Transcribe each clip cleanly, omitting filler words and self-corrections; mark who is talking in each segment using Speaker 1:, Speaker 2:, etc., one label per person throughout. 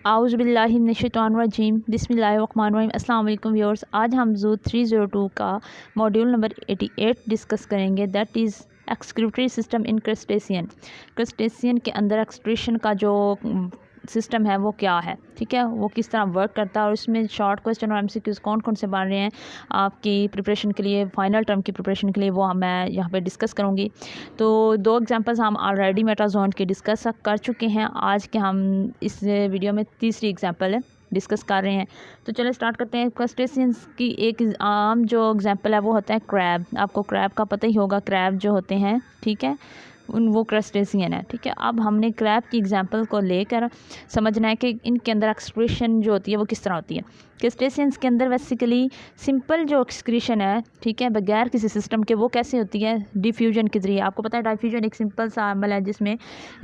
Speaker 1: आउज़ुबिल्लाहिमिनश्शैतानिर्रजीम बिस्मिल्लाहिर्रहमानिर्रहीम। अस्सलाम वालेकुम व्यूअर्स। आज हम ज़ू 302 का मॉड्यूल नंबर 88 डिस्कस करेंगे, that is excretory system in crustacean. Crustacean के अंदर एक्सक्रीशन का जो सिस्टम है वो क्या है, ठीक है, वो किस तरह वर्क करता है और उसमें शॉर्ट क्वेश्चन और एमसीक्यूज़ कौन कौन से बन रहे हैं आपकी प्रिपरेशन के लिए, फाइनल टर्म की प्रिपरेशन के लिए, वो मैं यहाँ पे डिस्कस करूँगी। तो 2 एग्जांपल्स हम ऑलरेडी मेटाजोन के डिस्कस कर चुके हैं। आज के हम इस वीडियो में तीसरी एग्जांपल है डिस्कस कर रहे हैं। तो चलिए स्टार्ट करते हैं। क्रस्टेशियंस की एक आम जो एग्जांपल है वो होता है क्रैब। आपको क्रैब का पता ही होगा, क्रैब जो होते हैं, ठीक है, वो क्रस्टेशियन है, ठीक है। अब हमने क्रैब की एग्जांपल को लेकर समझना है कि इनके अंदर एक्सक्रीशन जो होती है वो किस तरह होती है। क्रस्टेशियंस के अंदर बेसिकली सिंपल जो एक्सक्रीशन है, ठीक है, बगैर किसी सिस्टम के, वो कैसे होती है, डिफ्यूजन के ज़रिए। आपको पता है डिफ्यूजन एक सिंपल सा अमल है जिसमें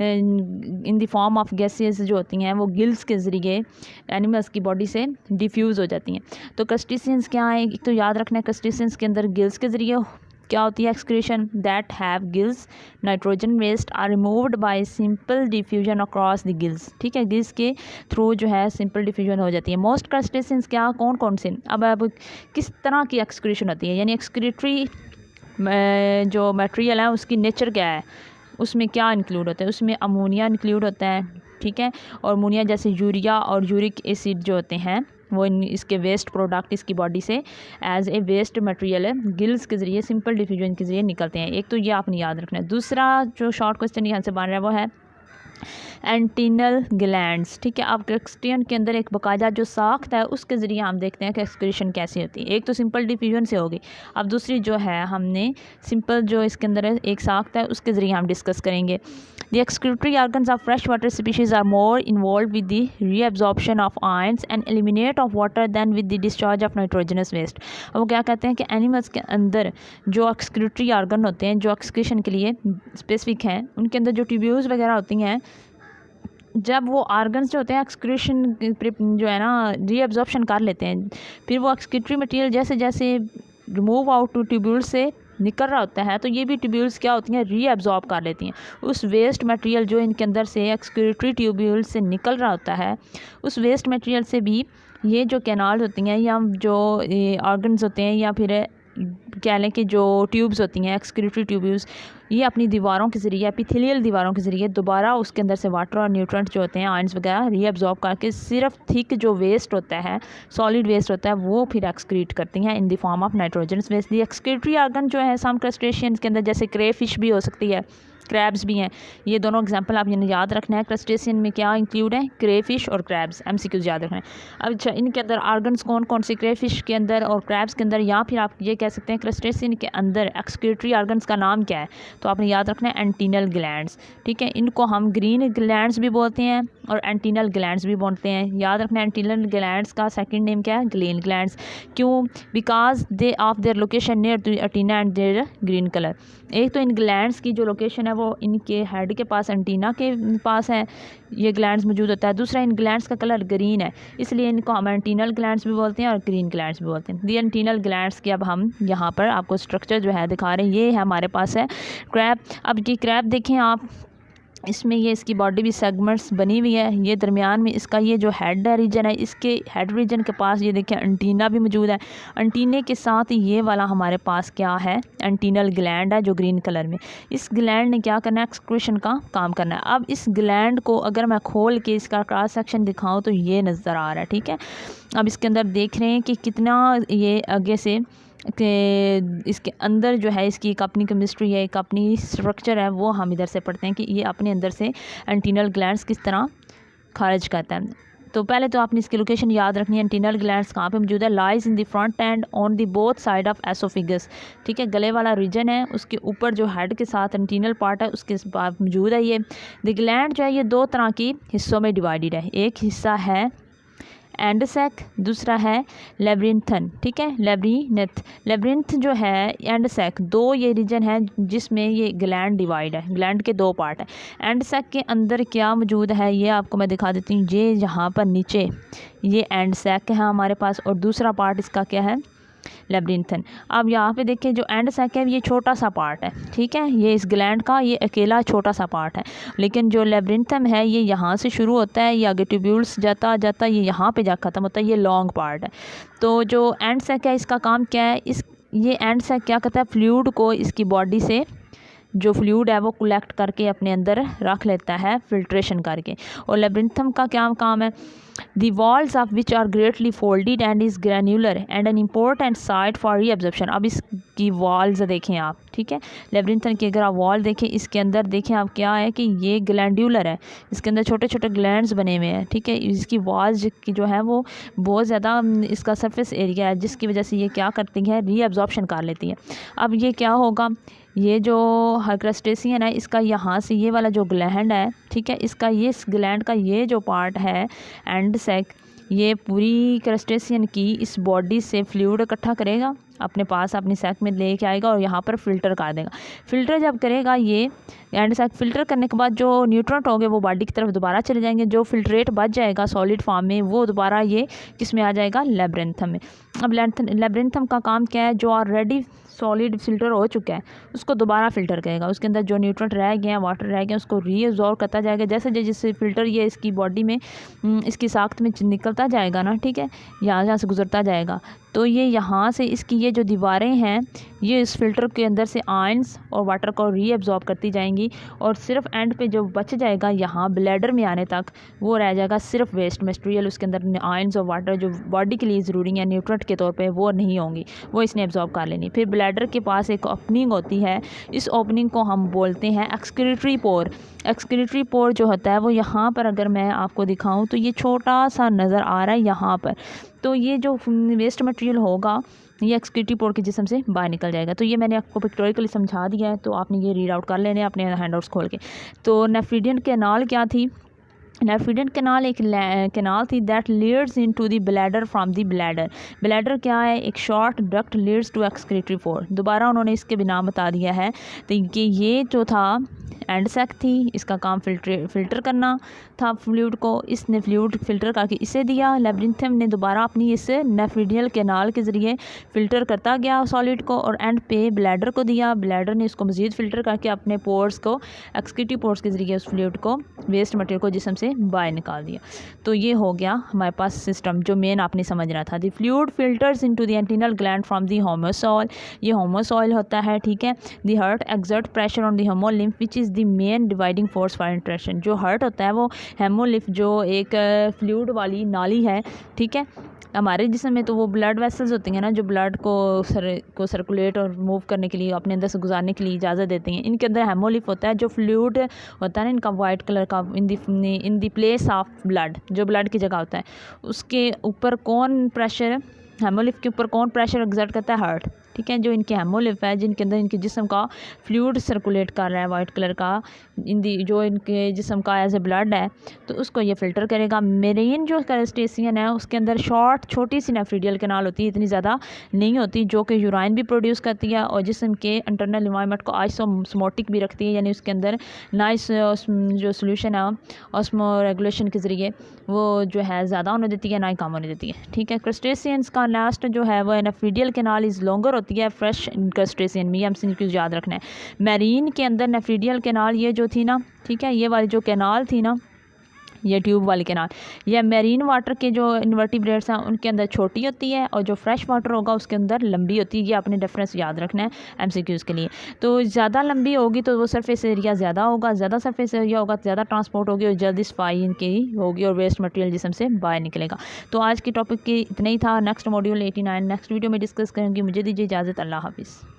Speaker 1: इन द फॉर्म ऑफ गैसेस जो होती हैं वो गिल्स के ज़रिए एनिमल्स की बॉडी से डिफ्यूज़ हो जाती हैं। तो क्रस्टेशियंस क्या है, एक तो याद रखना है क्रस्टेशियंस के अंदर गिल्स के ज़रिए क्या होती है excretion, that have gills, nitrogen waste are removed by simple diffusion across the gills, ठीक है, गिल्स के थ्रू जो है सिंपल डिफ्यूजन हो जाती है। मोस्ट क्रस्टेशियंस क्या, कौन कौन से, अब किस तरह की एक्सक्रीशन होती है, यानी एक्सक्रीटरी जो मटेरियल है उसकी नेचर क्या है, उसमें क्या इंक्लूड होता है, उसमें अमोनिया इंक्लूड होता है, ठीक है, और अमोनिया जैसे यूरिया और यूरिक एसिड जो होते हैं वो इसके वेस्ट प्रोडक्ट इसकी बॉडी से एज ए वेस्ट मटेरियल है गिल्स के ज़रिए सिंपल डिफ्यूजन के ज़रिए निकलते हैं। एक तो ये आपने याद रखना है। दूसरा जो शॉर्ट क्वेश्चन यहाँ से बन रहा है वो है एंटीनल ग्लैंड्स, ठीक है। अब क्रस्टेशियन के अंदर एक बाकायदा जो साख्त है उसके ज़रिए हम देखते हैं कि एक्सक्रीशन कैसी होती है। एक तो सिंपल डिफ्यूजन से होगी, अब दूसरी जो है हमने सिंपल जो इसके अंदर है एक साख्त है उसके ज़रिए हम डिस्कस करेंगे। The excretory organs of fresh water species are more involve with the reabsorption of ions and eliminate of water than with the discharge of nitrogenous waste. अब वो क्या कहते हैं कि एनिमल्स के अंदर जो एक्सक्रीटरी ऑर्गन होते हैं जो एक्सक्रीशन के लिए स्पेसिफिक हैं, उनके अंदर जो ट्यूब्यूल्स वगैरह होती हैं, जब वो ऑर्गन्स जो होते हैं एक्सक्रीशन जो है ना रीअब्जॉर्प्शन कर लेते हैं, फिर वो एक्सक्रीटरी मटेरियल जैसे जैसे रिमूव आउट टू ट्यूब्यूल से निकल रहा होता है, तो ये भी ट्यूब्यूल्स क्या होती हैं, रीअब्जॉर्ब कर लेती हैं उस वेस्ट मटेरियल जो इनके अंदर से एक्सक्रीटरी ट्यूब्यूल से निकल रहा होता है। उस वेस्ट मटेरियल से भी ये जो कैनाल होती हैं या जो ऑर्गन्स होते हैं या फिर कह लें कि जो ट्यूब्स होती हैं एक्सक्रीटरी ट्यूब्यूल्स, ये अपनी दीवारों के ज़रिए, एपिथेलियल दीवारों के ज़रिए दोबारा उसके अंदर से वाटर और न्यूट्रेंट्स जो होते हैं आयंस वगैरह रीअब्जॉर्ब करके सिर्फ थिक जो वेस्ट होता है, सॉलिड वेस्ट होता है, वो फिर एक्सक्रीट करती हैं in the form of nitrogen waste. The excretory organ जो है सम क्रस्टेशियंस के अंदर जैसे क्रेफिश भी हो सकती है, क्रैब्स भी हैं। ये दोनों एग्जांपल आप याद रखना है। क्रस्टेशियन में क्या इंक्लूड है, क्रेफिश और क्रैब्स, एमसीक्यूज याद रखना है। अब अच्छा, इनके अंदर ऑर्गन्स कौन कौन से, क्रेफिश के अंदर और क्रैब्स के अंदर, या फिर आप ये कह सकते हैं क्रस्टेशियन के अंदर एक्सक्रीटरी ऑर्गन्स का नाम क्या है, तो आपने याद रखना है एंटीनल ग्लैंड्स, ठीक है। इनको हम ग्रीन ग्लैंड्स भी बोलते हैं और एंटीनल ग्लैंड्स भी बोलते हैं। याद रखना है एंटीनल ग्लैंड्स का सेकंड नेम क्या है, ग्लेन ग्लैंड्स। क्यों, because they of their location near to antenna and their green colour. एक तो इन ग्लैंड्स की जो लोकेशन है वो इनके हेड के पास, एंटीना के पास है, ये ग्लैंड्स मौजूद होता है। दूसरा, इन ग्लैंड्स का कलर ग्रीन है, इसलिए इनको हम एंटीनल ग्लैंड्स भी बोलते हैं और ग्रीन ग्लैंड्स भी बोलते हैं। दी एंटीनल ग्लैंड्स की अब हम यहाँ पर आपको स्ट्रक्चर जो है दिखा रहे हैं। ये है हमारे पास है क्रैब। अब ये क्रैब देखें आप, इसमें ये इसकी बॉडी भी सेगमेंट्स बनी हुई है, ये दरमियान में इसका ये जो हेड रीजन है, इसके हेड रीजन के पास ये देखिए एंटीना भी मौजूद है। एंटीने के साथ ये वाला हमारे पास क्या है, एंटीनल ग्लैंड है जो ग्रीन कलर में। इस ग्लैंड ने क्या करना है, एक्सक्रीशन का काम करना है। अब इस ग्लैंड को अगर मैं खोल के इसका क्रॉस सेक्शन दिखाऊँ तो ये नज़र आ रहा है, ठीक है। अब इसके अंदर देख रहे हैं कि कितना ये आगे से कि इसके अंदर जो है इसकी एक अपनी केमिस्ट्री है, एक अपनी स्ट्रक्चर है, वो हम इधर से पढ़ते हैं कि ये अपने अंदर से एंटीनल ग्लैंड्स किस तरह खारिज करता है। तो पहले तो आपने इसकी लोकेशन याद रखनी है। एंटीनल ग्लैंड्स कहाँ पे मौजूद है, lies in the front end on the both side of oesophagus, ठीक है, गले वाला रीजन है, उसके ऊपर जो हेड के साथ एंटीनल पार्ट है उसके बाद मौजूद है। ये द ग्लैंड जो है ये 2 तरह की हिस्सों में डिवाइडेड है। एक हिस्सा है एंड सैक, दूसरा है लेब्रिंथन, ठीक है, लेब्रिंथ जो है एंड सैक, 2 ये रीजन है जिसमें ये ग्लैंड डिवाइड है। ग्लैंड के 2 पार्ट है। एंड सैक के अंदर क्या मौजूद है ये आपको मैं दिखा देती हूँ। ये यहाँ पर नीचे ये एंड सैक है हमारे पास, और दूसरा पार्ट इसका क्या है, लेब्रिंथन। अब यहाँ पे देखिए जो एंड सैक है ये छोटा सा पार्ट है, ठीक है, ये इस ग्लैंड का ये अकेला छोटा सा पार्ट है, लेकिन जो लेब्रिंथम है ये यहाँ से शुरू होता है, ये आगे ट्यूब्यूल्स जाता जाता ये यहाँ पे जा ख़त्म होता है, ये लॉन्ग पार्ट है। तो जो एंड सैक है इसका काम क्या है, ये एंड सैक क्या करता है, फ्लूइड को इसकी बॉडी से जो फ्लूइड है वो कलेक्ट करके अपने अंदर रख लेता है फिल्ट्रेशन करके। और लेब्रिंथम का क्या काम है, The walls of which are greatly folded and is granular and an important site for reabsorption। अब इसकी वॉल्स देखें आप, ठीक है, लेब्रिंथन की अगर आप वॉल देखें, इसके अंदर देखें आप क्या है कि ये ग्लैंडुलर है, इसके अंदर छोटे छोटे ग्लैंड्स बने हुए हैं, ठीक है। इसकी वॉल्स की जो है वो बहुत ज़्यादा इसका सरफेस एरिया है, जिसकी वजह से ये क्या करती है, रीअब्जॉर्प्शन कर लेती है। अब ये क्या होगा, ये जो क्रस्टेशियन है इसका यहाँ से ये वाला जो ग्लैंड है, ठीक है, इसका ये इस ग्लैंड का ये जो पार्ट है एंड सैक, ये पूरी क्रस्टेशियन की इस बॉडी से फ्लूइड इकट्ठा करेगा, अपने पास अपनी सैक में लेके आएगा और यहाँ पर फिल्टर कर देगा। फिल्टर जब करेगा ये एंड सैक, फिल्टर करने के बाद जो न्यूट्रॉन्ट होंगे वो बॉडी की तरफ दोबारा चले जाएंगे, जो फिल्ट्रेट बच जाएगा सॉलिड फॉर्म में वो दोबारा ये किस में आ जाएगा, लेब्रिंथम में। अब लेब्रिंथम का काम क्या है, जो ऑलरेडी सॉलिड फिल्टर हो चुका है उसको दोबारा फिल्टर करेगा, उसके अंदर जो न्यूट्रॉन्ट रह गए हैं, वाटर रह गए हैं, उसको रीअब्जॉर्ब करता जाएगा, जैसे जैसे फिल्टर ये इसकी बॉडी में इसकी साख्त में निकलता जाएगा ना, ठीक है, यहाँ से गुजरता जाएगा, तो ये यहाँ से इसकी ये जो दीवारें हैं ये इस फिल्टर के अंदर से आयंस और वाटर को रीअब्जॉर्ब करती जाएंगी, और सिर्फ एंड पे जो बच जाएगा यहाँ ब्लैडर में आने तक वो रह जाएगा सिर्फ वेस्ट मटेरियल, उसके अंदर आयंस और वाटर जो बॉडी के लिए ज़रूरी है न्यूट्रिएंट के तौर पे वो नहीं होंगी, वो इसने एब्जॉर्ब कर लेनी। फिर ब्लैडर के पास एक ओपनिंग होती है, इस ओपनिंग को हम बोलते हैं एक्सक्रीटरी पोर। एक्सक्रीटरी पोर जो होता है वो यहाँ पर अगर मैं आपको दिखाऊँ तो ये छोटा सा नज़र आ रहा है यहाँ पर, तो ये जो वेस्ट मटेरियल होगा ये एक्सक्रीटरी पोर के जिस्म से बाहर निकल जाएगा। तो ये मैंने आपको पिक्टोरिकली समझा दिया है, तो आपने ये रीड आउट कर लेने अपने हैंडआउट्स खोल के। तो नेफ्रिडियन कैनाल क्या थी, नेफ्रिडियन कैनाल एक कैनाल थी that leads into the bladder from the bladder. Bladder क्या है, एक short duct leads to excretory pore. दोबारा उन्होंने इसके भी नाम बता दिया है, तो कि ये जो था एंड सैक थी, इसका काम फिल्टर करना था फ्लूइड को, इसने फ्लूइड फिल्टर करके इसे दिया, लेब्रिंथम ने दोबारा अपनी इस नेफ्रिडियल कैनाल के ज़रिए फ़िल्टर करता गया सॉलिड को, और एंड पे ब्लैडर को दिया, ब्लैडर ने इसको मज़ीद फ़िल्टर करके अपने पोर्स को एक्सक्रीटरी पोर्स के ज़रिए उस फ्लूइड को वेस्ट मटेरियल को जिस्म से बाहर निकाल दिया। तो ये हो गया हमारे पास सिस्टम जो मेन आपने समझना था। The fluid filters into the antennal gland from the homocoel, ये होमोसॉल होता है, ठीक है। The heart exert pressure on the haemolymph which is the main dividing force for interaction. जो हार्ट होता है वो हेमोलिम्फ जो एक फ्लूइड वाली नाली है, ठीक है, हमारे जिस्म में तो वो ब्लड वेसल्स होती हैं ना जो ब्लड को सर्कुलेट और मूव करने के लिए अपने अंदर से गुजारने के लिए इजाज़त देती हैं, इनके अंदर हेमोलिम्फ होता है जो फ्लूइड होता है ना इनका वाइट कलर का in the place of blood, जो ब्लड की जगह होता है उसके ऊपर कौन प्रेशर, हेमोलिम्फ के ऊपर कौन प्रेशर एक्सर्ट करता है, हार्ट, ठीक है। जो इनके हेमोलिम्फ है जिनके अंदर इनके जिस्म का फ्लूइड सर्कुलेट कर रहा है वाइट कलर का जो इनके जिस्म का एज ए ब्लड है, तो उसको ये फ़िल्टर करेगा। मेरीन जो क्रस्टेशियन है उसके अंदर छोटी सी नेफ्रिडियल कैनाल होती है, इतनी ज़्यादा नहीं होती, जो कि यूराइन भी प्रोड्यूस करती है और जिस्म के इंटरनल इन्वायरमेंट को आइसोस्मोटिक भी रखती है, यानी उसके अंदर नाइस जो सोल्यूशन है ऑस्मो रेगुलेशन के ज़रिए वो जो है ज़्यादा होने देती है ना ही कम होने देती है, ठीक है। क्रस्टेशियंस का लास्ट जो है वो नेफ्रिडियल कैनाल इज़ लॉन्गर होती है फ्रेश क्रस्टेशियन में, हमसे कुछ याद रखना है। मैरीन के अंदर नेफ्रिडियल कैनाल ये जो थी ना, ठीक है, ये वाली जो कैनाल थी ना, ये ट्यूब वाली कैनाल, यह मैरीन वाटर के जो इन्वर्टिब्रेट्स हैं उनके अंदर छोटी होती है और जो फ्रेश वाटर होगा उसके अंदर लंबी होती है। ये आपने डिफरेंस याद रखना है एमसीक्यूज़ के लिए। तो ज़्यादा लंबी होगी तो वो सरफेस एरिया ज़्यादा होगा, ज़्यादा सरफेस एरिया होगा, ज़्यादा ट्रांसपोर्ट होगी और जल्दी सफाई इनकी होगी और वेस्ट मटेरियल जिस्म से बाहर निकलेगा। तो आज की टॉपिक की इतना ही था। नेक्स्ट मॉड्यूल 89 नेक्स्ट वीडियो में डिस्कस करूँगी। मुझे दीजिए इजाज़त। अल्लाह हाफिज़।